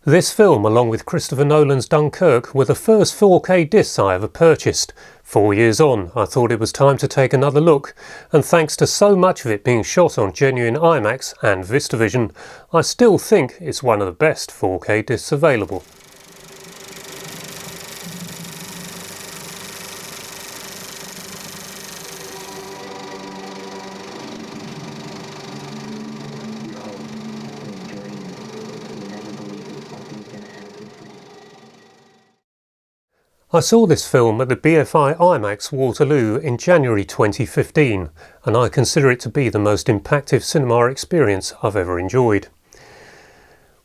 This film, along with Christopher Nolan's Dunkirk, were the first 4K discs I ever purchased. 4 years on, I thought it was time to take another look, and thanks to so much of it being shot on genuine IMAX and VistaVision, I still think it's one of the best 4K discs available. I saw this film at the BFI IMAX Waterloo in January 2015, and I consider it to be the most impactful cinema experience I've ever enjoyed.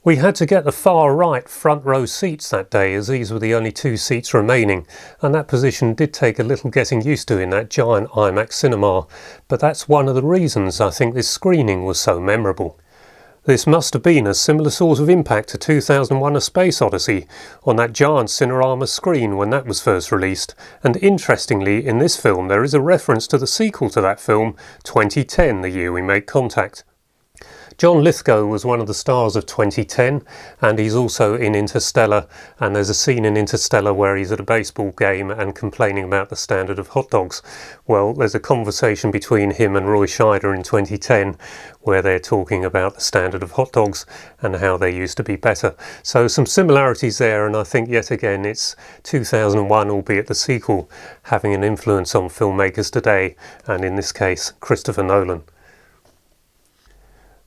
We had to get the far right front row seats that day, as these were the only 2 seats remaining, and that position did take a little getting used to in that giant IMAX cinema, but that's one of the reasons I think this screening was so memorable. This must have been a similar sort of impact to 2001: A Space Odyssey on that giant Cinerama screen when that was first released, and interestingly in this film there is a reference to the sequel to that film, 2010, the year we made contact. John Lithgow was one of the stars of 2010, and he's also in Interstellar, and there's a scene in Interstellar where he's at a baseball game and complaining about the standard of hot dogs. Well, there's a conversation between him and Roy Scheider in 2010 where they're talking about the standard of hot dogs and how they used to be better. So some similarities there, and I think yet again it's 2001, albeit the sequel, having an influence on filmmakers today, and in this case Christopher Nolan.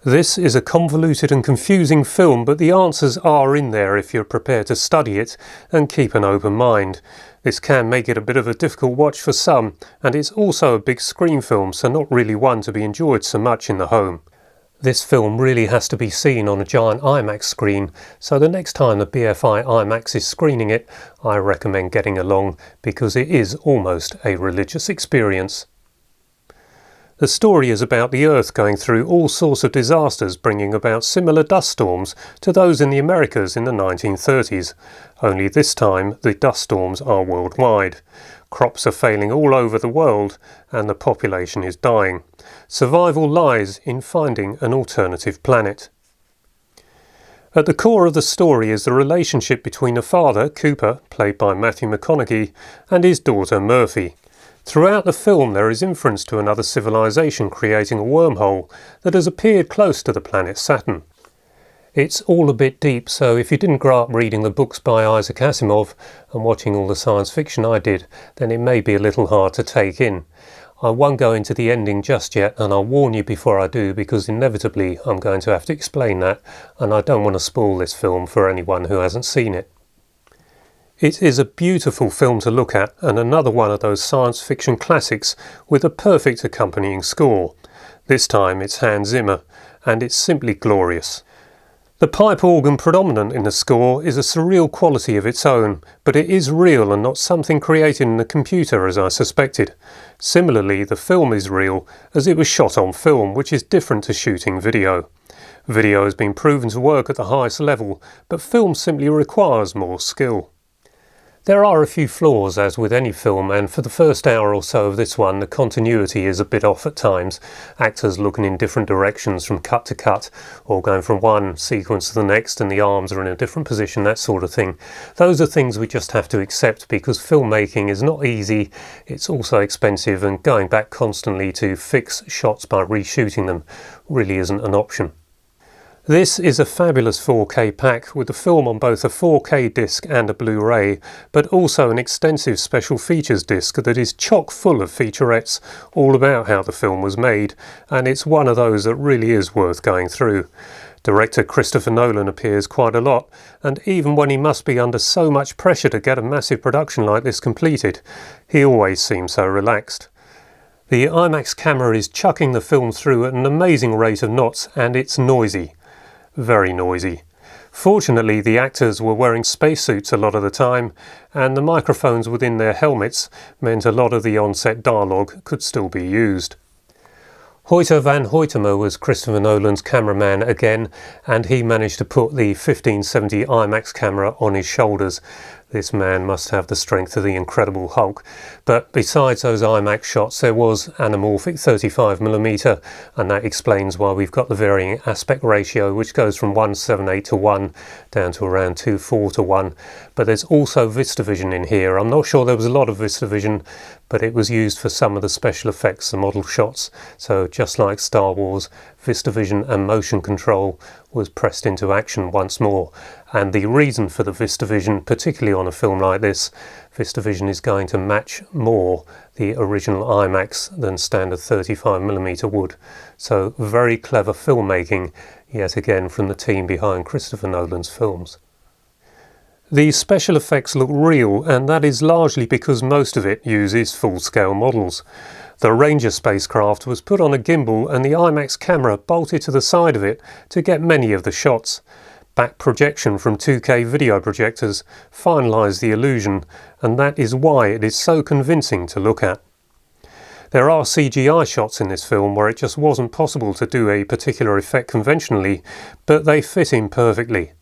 This is a convoluted and confusing film, but the answers are in there if you're prepared to study it and keep an open mind. This can make it a bit of a difficult watch for some, and it's also a big screen film, so not really one to be enjoyed so much in the home. This film really has to be seen on a giant IMAX screen, so the next time the BFI IMAX is screening it, I recommend getting along because it is almost a religious experience. The story is about the Earth going through all sorts of disasters, bringing about similar dust storms to those in the Americas in the 1930s. Only this time the dust storms are worldwide. Crops are failing all over the world and the population is dying. Survival lies in finding an alternative planet. At the core of the story is the relationship between a father, Cooper, played by Matthew McConaughey, and his daughter Murphy. Throughout the film there is inference to another civilization creating a wormhole that has appeared close to the planet Saturn. It's all a bit deep, so if you didn't grow up reading the books by Isaac Asimov and watching all the science fiction I did, then it may be a little hard to take in. I won't go into the ending just yet, and I'll warn you before I do, because inevitably I'm going to have to explain that, and I don't want to spoil this film for anyone who hasn't seen it. It is a beautiful film to look at, and another one of those science fiction classics with a perfect accompanying score. This time it's Hans Zimmer, and it's simply glorious. The pipe organ predominant in the score is a surreal quality of its own, but it is real and not something created in a computer as I suspected. Similarly, the film is real, as it was shot on film, which is different to shooting video. Video has been proven to work at the highest level, but film simply requires more skill. There are a few flaws, as with any film, and for the first hour or so of this one the continuity is a bit off at times. Actors looking in different directions from cut to cut, or going from one sequence to the next and the arms are in a different position, that sort of thing. Those are things we just have to accept, because filmmaking is not easy, it's also expensive, and going back constantly to fix shots by reshooting them really isn't an option. This is a fabulous 4K pack with the film on both a 4K disc and a Blu-ray, but also an extensive special features disc that is chock full of featurettes all about how the film was made, and it's one of those that really is worth going through. Director Christopher Nolan appears quite a lot, and even when he must be under so much pressure to get a massive production like this completed, he always seems so relaxed. The IMAX camera is chucking the film through at an amazing rate of knots, and it's noisy. Very noisy. Fortunately, the actors were wearing spacesuits a lot of the time, and the microphones within their helmets meant a lot of the on-set dialogue could still be used. Hoyte van Hoytema was Christopher Nolan's cameraman again, and he managed to put the 1570 IMAX camera on his shoulders. This man must have the strength of the Incredible Hulk. But besides those IMAX shots, there was anamorphic 35mm, and that explains why we've got the varying aspect ratio, which goes from 178 to 1 down to around 24 to 1. But there's also VistaVision in here. I'm not sure there was a lot of VistaVision, but it was used for some of the special effects, the model shots. So just like Star Wars, VistaVision and motion control was pressed into action once more. And the reason for the VistaVision, particularly on a film like this, VistaVision is going to match more the original IMAX than standard 35mm would. So very clever filmmaking, yet again, from the team behind Christopher Nolan's films. The special effects look real, and that is largely because most of it uses full-scale models. The Ranger spacecraft was put on a gimbal and the IMAX camera bolted to the side of it to get many of the shots. Back projection from 2K video projectors finalised the illusion, and that is why it is so convincing to look at. There are CGI shots in this film where it just wasn't possible to do a particular effect conventionally, but they fit in perfectly.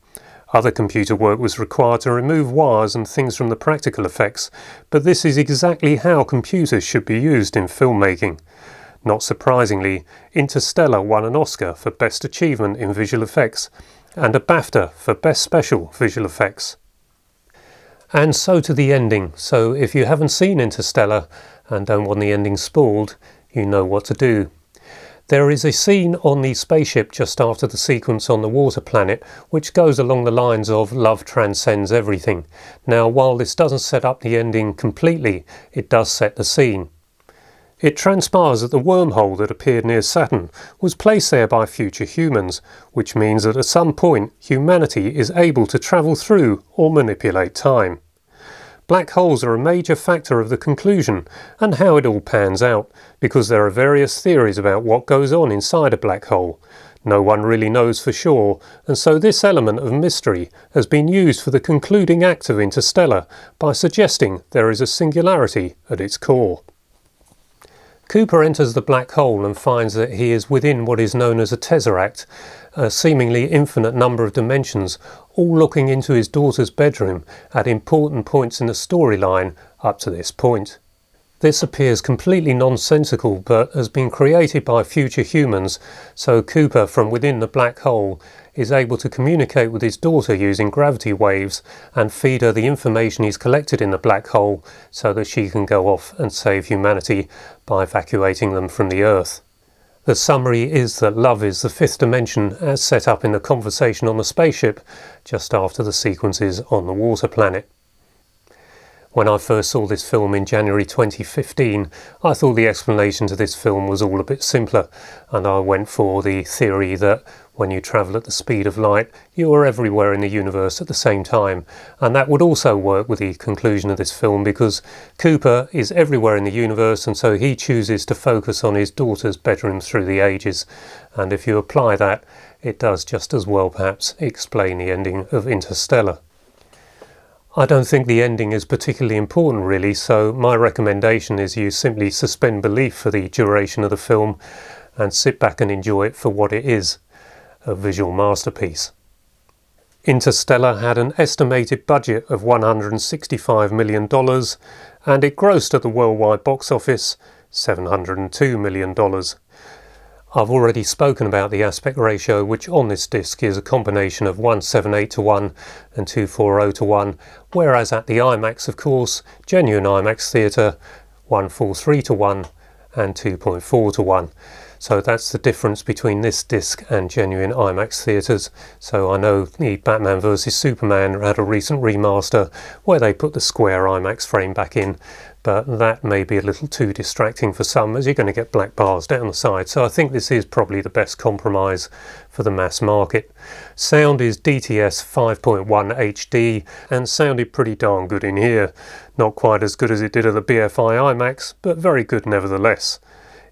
Other computer work was required to remove wires and things from the practical effects, but this is exactly how computers should be used in filmmaking. Not surprisingly, Interstellar won an Oscar for Best Achievement in Visual Effects, and a BAFTA for Best Special Visual Effects. And so to the ending. So if you haven't seen Interstellar and don't want the ending spoiled, you know what to do. There is a scene on the spaceship just after the sequence on the water planet, which goes along the lines of love transcends everything. Now, while this doesn't set up the ending completely, it does set the scene. It transpires that the wormhole that appeared near Saturn was placed there by future humans, which means that at some point humanity is able to travel through or manipulate time. Black holes are a major factor of the conclusion and how it all pans out, because there are various theories about what goes on inside a black hole. No one really knows for sure, and so this element of mystery has been used for the concluding act of Interstellar by suggesting there is a singularity at its core. Cooper enters the black hole and finds that he is within what is known as a tesseract, a seemingly infinite number of dimensions, all looking into his daughter's bedroom at important points in the storyline up to this point. This appears completely nonsensical, but has been created by future humans, so Cooper from within the black hole is able to communicate with his daughter using gravity waves and feed her the information he's collected in the black hole so that she can go off and save humanity by evacuating them from the Earth. The summary is that love is the fifth dimension as set up in the conversation on the spaceship just after the sequences on the water planet. When I first saw this film in January 2015, I thought the explanation to this film was all a bit simpler, and I went for the theory that when you travel at the speed of light, you are everywhere in the universe at the same time. And that would also work with the conclusion of this film, because Cooper is everywhere in the universe, and so he chooses to focus on his daughter's bedroom through the ages. And if you apply that, it does just as well perhaps explain the ending of Interstellar. I don't think the ending is particularly important really, so my recommendation is you simply suspend belief for the duration of the film and sit back and enjoy it for what it is, a visual masterpiece. Interstellar had an estimated budget of $165 million and it grossed at the worldwide box office $702 million. I've already spoken about the aspect ratio, which on this disc is a combination of 178 to 1 and 240 to 1, whereas at the IMAX, of course, genuine IMAX theatre, 143 to 1 and 2.4 to 1. So that's the difference between this disc and genuine IMAX theatres. So I know the Batman vs Superman had a recent remaster where they put the square IMAX frame back in, but that may be a little too distracting for some, as you're going to get black bars down the side. So I think this is probably the best compromise for the mass market. Sound is DTS 5.1 HD and sounded pretty darn good in here. Not quite as good as it did at the BFI IMAX, but very good nevertheless.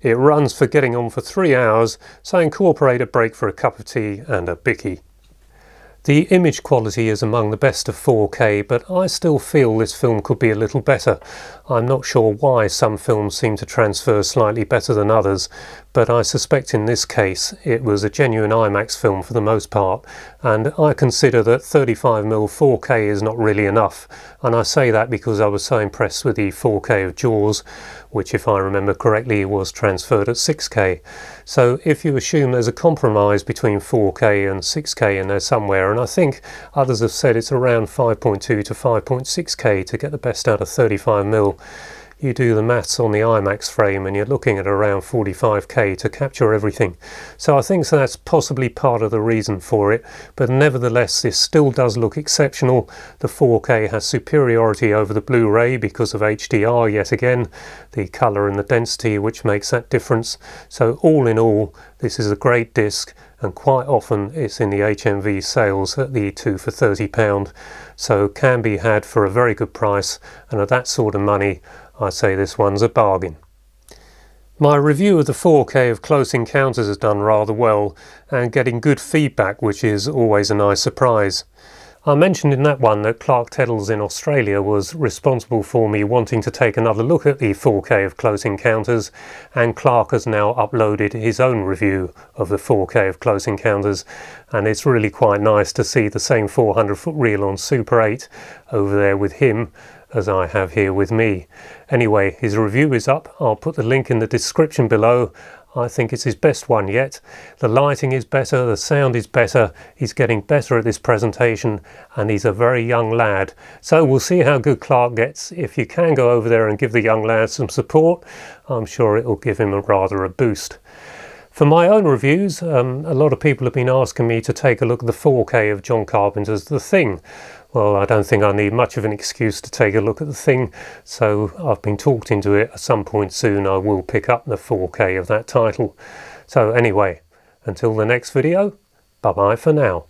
It runs for getting on for 3 hours, so incorporate a break for a cup of tea and a bicky. The image quality is among the best of 4K, but I still feel this film could be a little better. I'm not sure why some films seem to transfer slightly better than others, but I suspect in this case it was a genuine IMAX film for the most part, and I consider that 35mm 4K is not really enough, and I say that because I was so impressed with the 4K of Jaws, which if I remember correctly was transferred at 6K. So if you assume there's a compromise between 4K and 6K in there somewhere, and I think others have said it's around 5.2 to 5.6K to get the best out of 35mm, you do the maths on the IMAX frame and you're looking at around 45K to capture everything. So I think that's possibly part of the reason for it, but nevertheless this still does look exceptional. The 4K has superiority over the Blu-ray because of HDR yet again, the colour and the density which makes that difference. So all in all, this is a great disc, and quite often it's in the HMV sales at the 2 for £30, so can be had for a very good price, and at that sort of money I say this one's a bargain. My review of the 4K of Close Encounters has done rather well, and getting good feedback, which is always a nice surprise. I mentioned in that one that Clark Teddles in Australia was responsible for me wanting to take another look at the 4K of Close Encounters, and Clark has now uploaded his own review of the 4K of Close Encounters, and it's really quite nice to see the same 400-foot reel on Super 8 over there with him as I have here with me. Anyway, his review is up. I'll put the link in the description below. I think it's his best one yet. The lighting is better, the sound is better, he's getting better at this presentation, and he's a very young lad. So we'll see how good Clark gets. If you can go over there and give the young lad some support, I'm sure it will give him rather a boost. For my own reviews, a lot of people have been asking me to take a look at the 4K of John Carpenter's The Thing. Well, I don't think I need much of an excuse to take a look at The Thing, so I've been talked into it. At some point soon I will pick up the 4K of that title. So anyway, until the next video, bye bye for now.